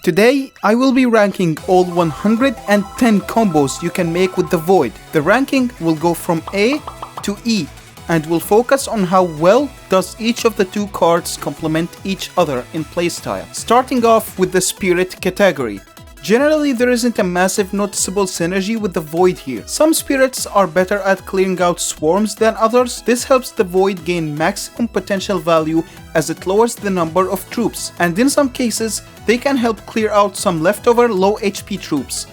Today, I will be ranking all 110 combos you can make with the Void. The ranking will go from A to E and will focus on how well does each of the two cards complement each other in playstyle. Starting off with the Spirit category. Generally, there isn't a massive noticeable synergy with the Void here. Some spirits are better at clearing out swarms than others. This helps the Void gain maximum potential value as it lowers the number of troops, and in some cases, they can help clear out some leftover low HP troops.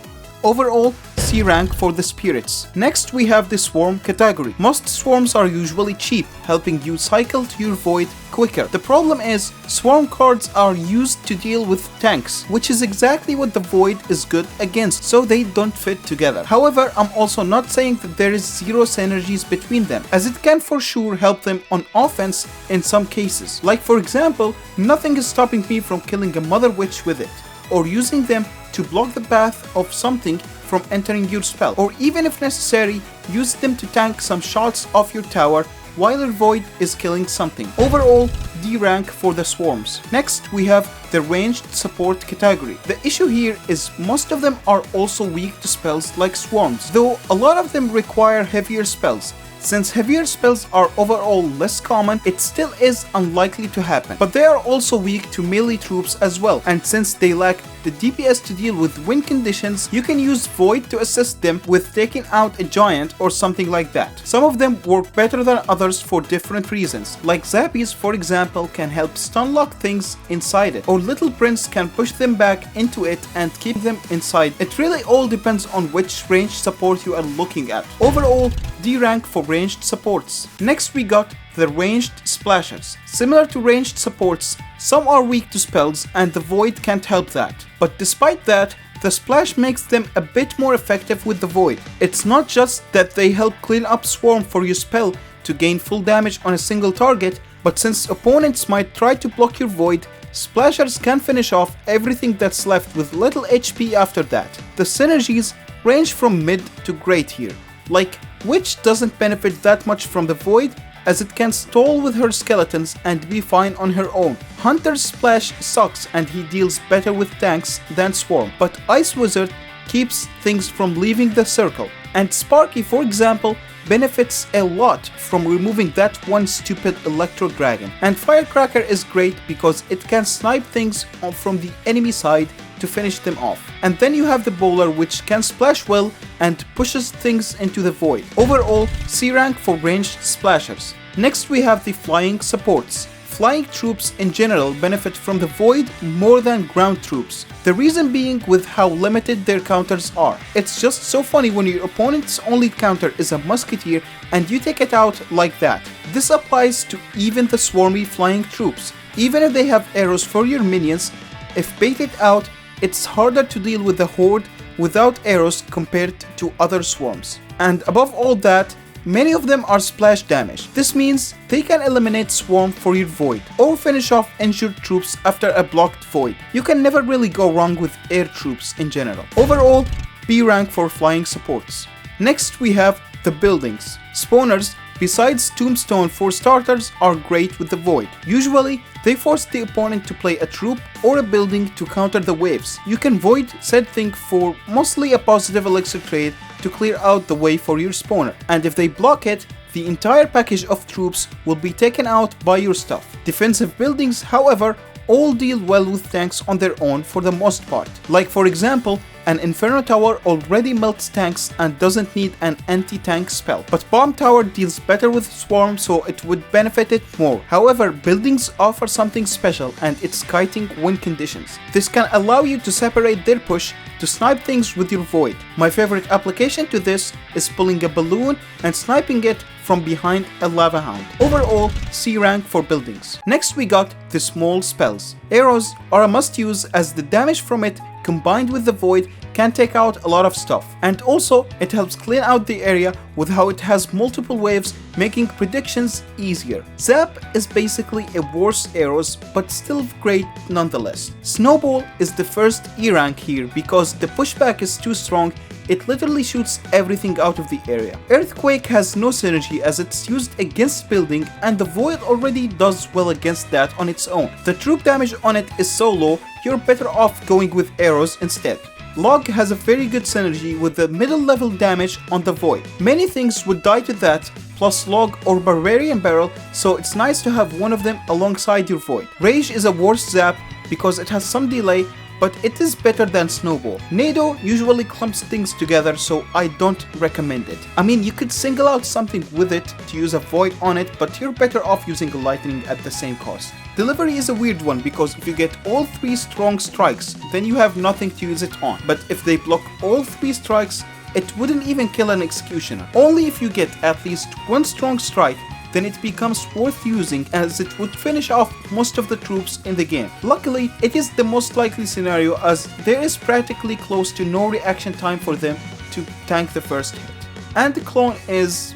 Overall, C rank for the spirits. Next, we have the Swarm category. Most swarms are usually cheap, helping you cycle to your Void quicker. The problem is, swarm cards are used to deal with tanks, which is exactly what the Void is good against, so they don't fit together. However, I'm also not saying that there is zero synergies between them, as it can for sure help them on offense in some cases. Like for example, nothing is stopping me from killing a Mother Witch with it, or using them to block the path of something from entering your spell, or even if necessary, use them to tank some shots off your tower while your Void is killing something. Overall, D rank for the swarms. Next, we have the ranged support category. The issue here is most of them are also weak to spells like swarms, though a lot of them require heavier spells. Since heavier spells are overall less common, it still is unlikely to happen. But they are also weak to melee troops as well, and since they lack the DPS to deal with win conditions, you can use Void to assist them with taking out a giant or something like that. Some of them work better than others for different reasons, like Zappies for example can help stun lock things inside it, or Little Prince can push them back into it and keep them inside. It really all depends on which ranged support you are looking at. Overall, D rank for ranged supports. Next we got the ranged splashers. Similar to ranged supports, some are weak to spells and the Void can't help that. But despite that, the splash makes them a bit more effective with the Void. It's not just that they help clean up swarm for your spell to gain full damage on a single target, but since opponents might try to block your Void, splashers can finish off everything that's left with little HP after that. The synergies range from mid to great here. Like, Witch doesn't benefit that much from the Void, as it can stall with her skeletons and be fine on her own. Hunter's splash sucks and he deals better with tanks than Swarm, but Ice Wizard keeps things from leaving the circle. And Sparky, for example, benefits a lot from removing that one stupid Electro Dragon. And Firecracker is great because it can snipe things from the enemy side to finish them off. And then you have the Bowler, which can splash well and pushes things into the Void. Overall, C rank for ranged splashers. Next we have the flying supports. Flying troops in general benefit from the Void more than ground troops. The reason being with how limited their counters are. It's just so funny when your opponent's only counter is a musketeer and you take it out like that. This applies to even the swarmy flying troops. Even if they have arrows for your minions, if baited out, it's harder to deal with the horde without arrows compared to other swarms. And above all that, many of them are splash damage. This means they can eliminate swarm for your Void, or finish off injured troops after a blocked Void. You can never really go wrong with air troops in general. Overall, B rank for flying supports. Next we have the buildings. Spawners, besides Tombstone for starters, are great with the Void. Usually, they force the opponent to play a troop or a building to counter the waves. You can Void said thing for mostly a positive elixir trade to clear out the way for your spawner, and if they block it, the entire package of troops will be taken out by your stuff. Defensive buildings, however, all deal well with tanks on their own for the most part. Like for example, an Inferno Tower already melts tanks and doesn't need an anti-tank spell, but Bomb Tower deals better with Swarm, so it would benefit it more. However, buildings offer something special, and it's kiting win conditions. This can allow you to separate their push to snipe things with your Void. My favorite application to this is pulling a balloon and sniping it from behind a Lava Hound. Overall, C rank for buildings. Next we got the small spells. Arrows are a must use, as the damage from it combined with the Void can take out a lot of stuff, and also it helps clean out the area with how it has multiple waves, making predictions easier. Zap is basically a worse arrows, but still great nonetheless. Snowball is the first E rank here because the pushback is too strong it literally shoots everything out of the area. Earthquake has no synergy as it's used against building, and the Void already does well against that on its own. The troop damage on it is so low, you're better off going with arrows instead. Log has a very good synergy with the middle level damage on the Void. Many things would die to that, plus Log or Barbarian Barrel, so it's nice to have one of them alongside your Void. Rage is a worse zap because it has some delay, but it is better than Snowball. Nado usually clumps things together, so I don't recommend it. I mean, you could single out something with it to use a Void on it, but you're better off using a Lightning at the same cost. Delivery is a weird one because if you get all 3 strong strikes, then you have nothing to use it on. But if they block all 3 strikes, it wouldn't even kill an Executioner. Only if you get at least 1 strong strike, then it becomes worth using as it would finish off most of the troops in the game. Luckily, it is the most likely scenario as there is practically close to no reaction time for them to tank the first hit. And the clone is,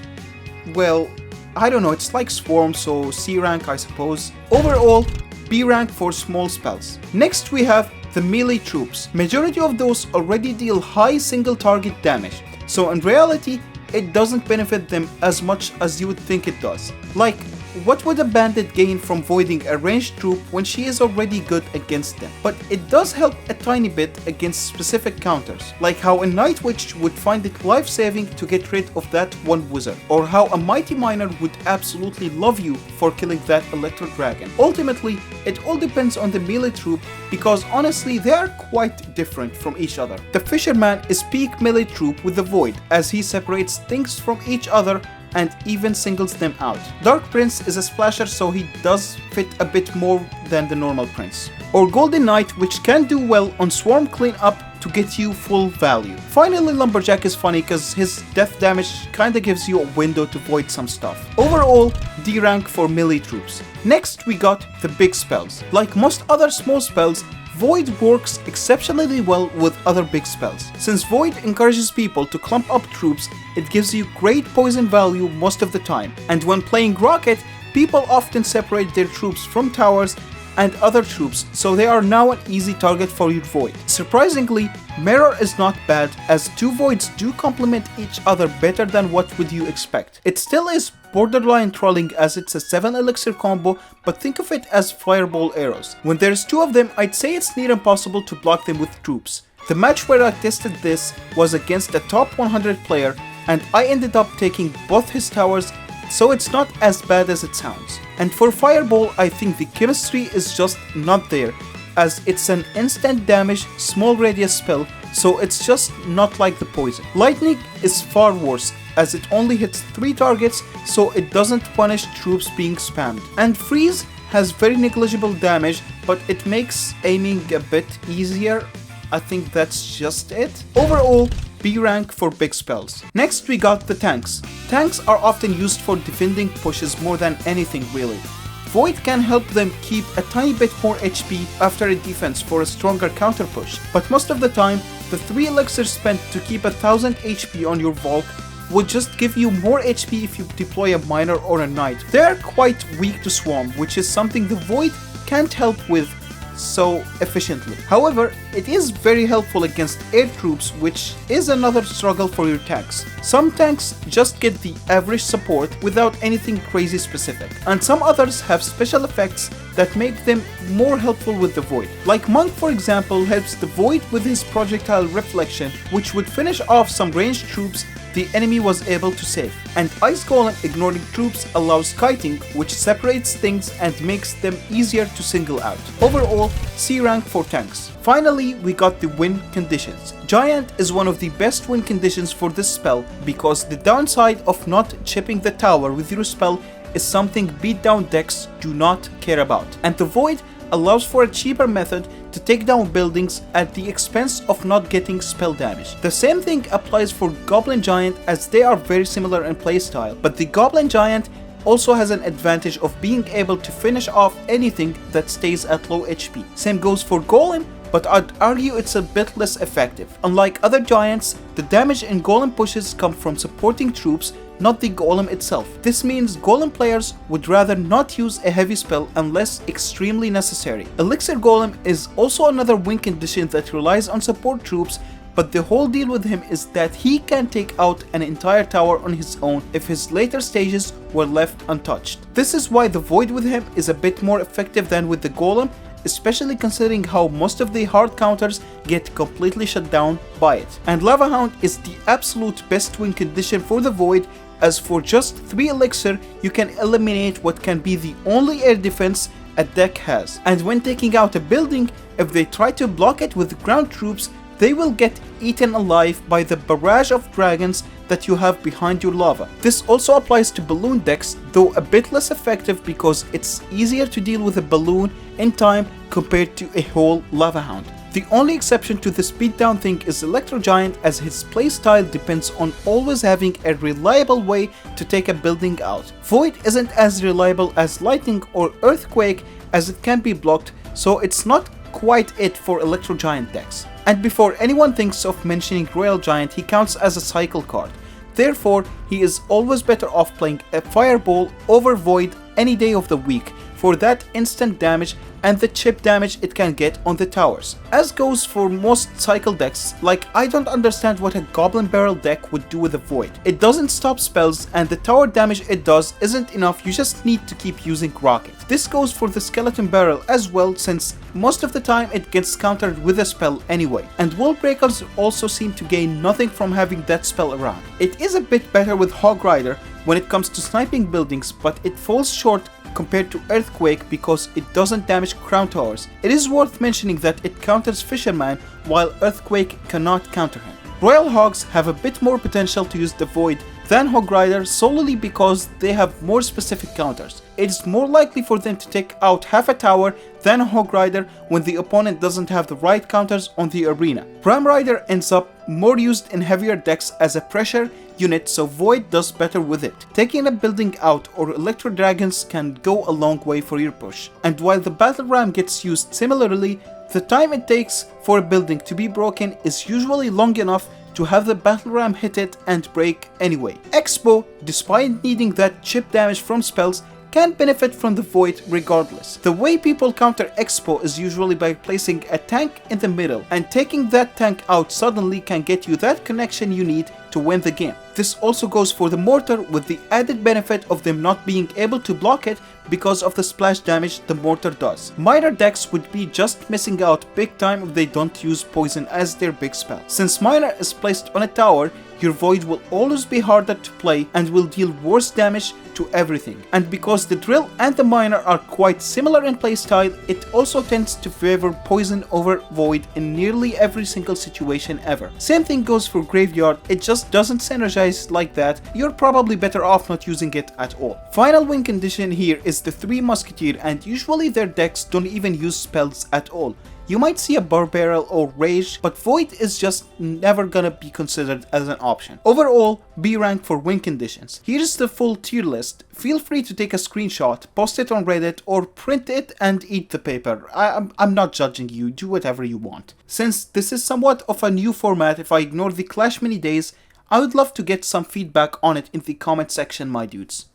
well, I don't know, it's like Swarm, so C rank I suppose. Overall, B rank for small spells. Next we have the melee troops. Majority of those already deal high single target damage, so in reality, it doesn't benefit them as much as you would think it does. Like, what would a bandit gain from voiding a ranged troop when she is already good against them? But it does help a tiny bit against specific counters, like how a Night Witch would find it life-saving to get rid of that one wizard, or how a Mighty Miner would absolutely love you for killing that Electro Dragon. Ultimately, it all depends on the melee troop because honestly they are quite different from each other. The Fisherman is peak melee troop with the Void as he separates things from each other and even singles them out. Dark Prince is a splasher, so he does fit a bit more than the normal Prince. Or Golden Knight, which can do well on Swarm cleanup to get you full value. Finally, Lumberjack is funny because his death damage kinda gives you a window to void some stuff. Overall, D rank for melee troops. Next we got the big spells. Like most other small spells, Void works exceptionally well with other big spells. Since Void encourages people to clump up troops, it gives you great poison value most of the time. And when playing Rocket, people often separate their troops from towers and other troops, so they are now an easy target for your Void. Surprisingly, Mirror is not bad as 2 Voids do complement each other better than what would you expect. It still is borderline trolling as it's a 7 elixir combo, but think of it as fireball arrows. When there's 2 of them, I'd say it's near impossible to block them with troops. The match where I tested this was against a top 100 player and I ended up taking both his towers, so it's not as bad as it sounds. And for Fireball, I think the chemistry is just not there, as it's an instant damage, small radius spell, so it's just not like the poison. Lightning is far worse, as it only hits 3 targets, so it doesn't punish troops being spammed. And Freeze has very negligible damage, but it makes aiming a bit easier. I think that's just it. Overall, B rank for big spells. Next we got the tanks. Tanks are often used for defending pushes more than anything really. Void can help them keep a tiny bit more HP after a defense for a stronger counter push, but most of the time, the 3 elixirs spent to keep 1000 HP on your Volk would just give you more HP if you deploy a Miner or a Knight. They are quite weak to Swarm, which is something the Void can't help with so efficiently. However, it is very helpful against air troops, which is another struggle for your tanks. Some tanks just get the average support without anything crazy specific, and some others have special effects that make them more helpful with the Void. Like Monk, for example, helps the Void with his projectile reflection, which would finish off some ranged troops the enemy was able to save. And Ice Golem ignoring troops allows kiting, which separates things and makes them easier to single out. Overall, C rank for tanks. Finally, we got the win conditions. Giant is one of the best win conditions for this spell because the downside of not chipping the tower with your spell is something beatdown decks do not care about. And the Void allows for a cheaper method to take down buildings at the expense of not getting spell damage. The same thing applies for Goblin Giant as they are very similar in playstyle, but the Goblin Giant also has an advantage of being able to finish off anything that stays at low HP. Same goes for Golem, but I'd argue it's a bit less effective. Unlike other giants, the damage in Golem pushes come from supporting troops, not the Golem itself. This means Golem players would rather not use a heavy spell unless extremely necessary. Elixir Golem is also another win condition that relies on support troops, but the whole deal with him is that he can take out an entire tower on his own if his later stages were left untouched. This is why the Void with him is a bit more effective than with the Golem, especially considering how most of the hard counters get completely shut down by it. And Lava Hound is the absolute best win condition for the Void, as for just 3 elixir you can eliminate what can be the only air defense a deck has. And when taking out a building, if they try to block it with ground troops, they will get eaten alive by the barrage of dragons that you have behind your lava. This also applies to balloon decks, though a bit less effective because it's easier to deal with a balloon in time compared to a whole Lava Hound. The only exception to the speed down thing is Electro Giant, as his playstyle depends on always having a reliable way to take a building out. Void isn't as reliable as Lightning or Earthquake, as it can be blocked, so it's not quite it for Electro Giant decks. And before anyone thinks of mentioning Royale Giant, he counts as a cycle card. Therefore, he is always better off playing a Fireball over Void any day of the week for that instant damage and the chip damage it can get on the towers. As goes for most cycle decks, like I don't understand what a Goblin Barrel deck would do with a Void. It doesn't stop spells and the tower damage it does isn't enough, you just need to keep using Rocket. This goes for the Skeleton Barrel as well, since most of the time it gets countered with a spell anyway. And Wall Breakers also seem to gain nothing from having that spell around. It is a bit better with Hog Rider when it comes to sniping buildings, but it falls short compared to Earthquake because it doesn't damage crown towers. It is worth mentioning that it counters Fisherman while Earthquake cannot counter him. Royal Hogs have a bit more potential to use the Void than Hog Rider solely because they have more specific counters. It's more likely for them to take out half a tower than a Hog Rider when the opponent doesn't have the right counters on the arena. Ram Rider ends up more used in heavier decks as a pressure unit, so Void does better with it. Taking a building out or Electro Dragons can go a long way for your push. And while the Battle Ram gets used similarly, the time it takes for a building to be broken is usually long enough to have the Battle Ram hit it and break anyway. Expo, despite needing that chip damage from spells, can benefit from the Void regardless. The way people counter Expo is usually by placing a tank in the middle, and taking that tank out suddenly can get you that connection you need to win the game. This also goes for the Mortar, with the added benefit of them not being able to block it because of the splash damage the Mortar does. Miner decks would be just missing out big time if they don't use Poison as their big spell. Since Miner is placed on a tower, your Void will always be harder to play and will deal worse damage to everything. And because the Drill and the Miner are quite similar in playstyle, it also tends to favor Poison over Void in nearly every single situation ever. Same thing goes for Graveyard, it just doesn't synergize like that. You're probably better off not using it at all. Final win condition here is the 3 Musketeer, and usually their decks don't even use spells at all. You might see a Barbarrel or Rage, but Void is just never gonna be considered as an option. Overall, B rank for win conditions. Here's the full tier list. Feel free to take a screenshot, post it on Reddit, or print it and eat the paper. I'm not judging you, do whatever you want. Since this is somewhat of a new format, if I ignore the Clash Mini Days, I would love to get some feedback on it in the comment section, my dudes.